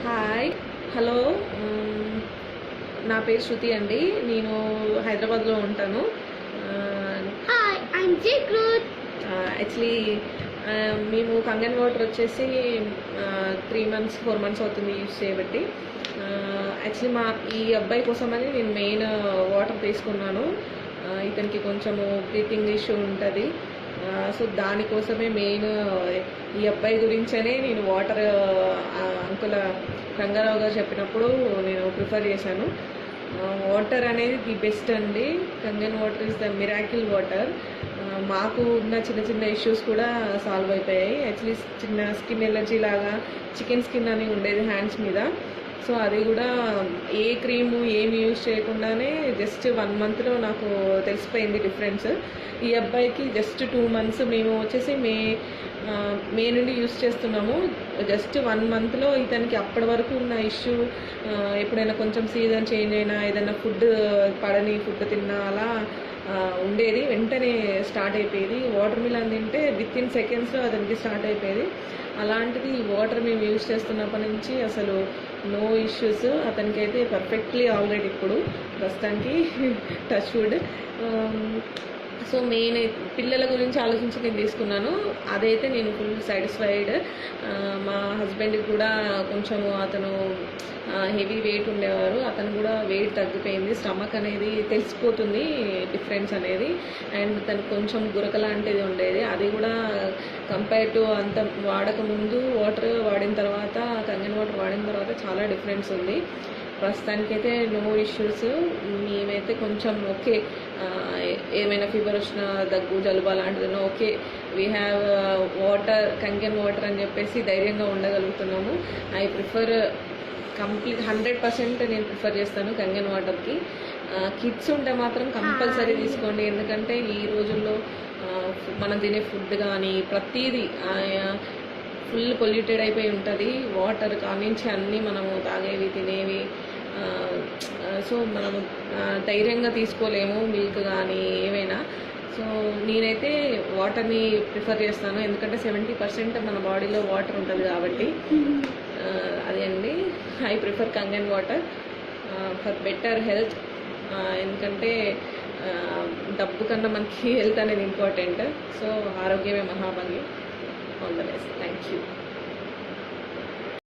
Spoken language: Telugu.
హాయ్ హలో నా పేరు శృతి అండి. నేను హైదరాబాద్లో ఉంటాను. Hi I'm Jayakrit. యాక్చువల్లీ మేము కంగన్ వాటర్ వచ్చేసి 3 months 4 months అవుతుంది యూజ్ చేయబట్టి. యాక్చువల్లీ ఈ అబ్బాయి కోసమని నేను మెయిన్ వాటర్ తీసుకున్నాను. ఇతనికి కొంచెము బ్రీతింగ్ ఇష్యూ ఉంటుంది. సో దానికోసమే మెయిన్ ఈ అబ్బాయి గురించనే నేను వాటర్ అంకుల్ రంగారావు గారు చెప్పినప్పుడు నేను ప్రిఫర్ చేశాను. వాటర్ అనేది ది బెస్ట్ అండి. Kangen water is the miracle water. మాకు ఉన్న చిన్న చిన్న ఇష్యూస్ కూడా సాల్వ్ అయిపోయాయి. యాక్చువల్లీ చిన్న స్కిన్ ఎలర్జీ లాగా చికెన్ స్కిన్ అని ఉండేది హ్యాండ్స్ మీద. సో అది కూడా ఏ క్రీము ఏమి యూజ్ చేయకుండానే జస్ట్ 1 monthలో నాకు తెలిసిపోయింది డిఫరెన్స్. ఈ అబ్బాయికి జస్ట్ 2 months, మేము వచ్చేసి మే నుండి యూజ్ చేస్తున్నాము. జస్ట్ 1 monthలో ఇతనికి అప్పటి వరకు ఉన్న ఇష్యూ, ఎప్పుడైనా కొంచెం సీజన్ చేంజ్ అయినా, ఏదైనా ఫుడ్ పడని ఫుడ్ తిన్నా అలా ఉండేది, వెంటనే స్టార్ట్ అయిపోయేది. వాటర్ మిలన్ తింటే వితిన్ సెకండ్స్లో అతనికి స్టార్ట్ అయిపోయేది. అలాంటిది ఈ వాటర్ మేము యూజ్ చేస్తున్నప్పటి నుంచి అసలు నో ఇష్యూస్. అతనికైతే పర్ఫెక్ట్లీ ఆల్రెడీ ఇప్పుడు ప్రస్తుతానికి టచ్ వుడ్. సో మెయిన్ పిల్లల గురించి ఆలోచించి నేను తీసుకున్నాను. అదైతే నేను ఫుల్ సాటిస్ఫైడ్. మా హస్బెండ్కి కూడా కొంచెము అతను హెవీ వెయిట్ ఉండేవారు, అతను కూడా వెయిట్ తగ్గిపోయింది. స్టమక్ అనేది తెలిసిపోతుంది డిఫరెన్స్ అనేది. అండ్ తనకు కొంచెం గురక లాంటిది ఉండేది, అది కూడా కంపేర్ టు అంత వాడకముందు వాటర్ వాడిన తర్వాత, కంగన్ వాటర్ వాడిన తర్వాత చాలా డిఫరెన్స్ ఉంది. ప్రస్తుతానికైతే నో ఇష్యూస్. మేమైతే కొంచెం ఓకే, ఏమైనా ఫీవర్ వచ్చినా, దగ్గు జలుబు అలాంటిది okay, we have water, Kangen water అని చెప్పేసి ధైర్యంగా ఉండగలుగుతున్నాము. ఐ ప్రిఫర్ కంప్లీట్ 100% నేను ప్రిఫర్ చేస్తాను కంగన్ వాటర్కి. కిడ్స్ ఉంటే మాత్రం కంపల్సరీ తీసుకోండి. ఎందుకంటే ఈ రోజుల్లో మనం తినే ఫుడ్ కానీ ప్రతిదీ ఫుల్ పొల్యూటెడ్ అయిపోయి ఉంటుంది. వాటర్ కానించి అన్నీ మనము తాగేవి తినేవి. సో మనము ధైర్యంగా తీసుకోలేము, మిల్క్ కానీ ఏమైనా. సో నేనైతే వాటర్ని ప్రిఫర్ చేస్తాను, ఎందుకంటే 70% మన బాడీలో వాటర్ ఉంటుంది కాబట్టి. అది అండి, I prefer Kangen water for better health. ఎందుకంటే డబ్బు కన్నా మనకి హెల్త్ అనేది ఇంపార్టెంట్. సో ఆరోగ్యమే మహాభాగ్యం. All the best. Thank you.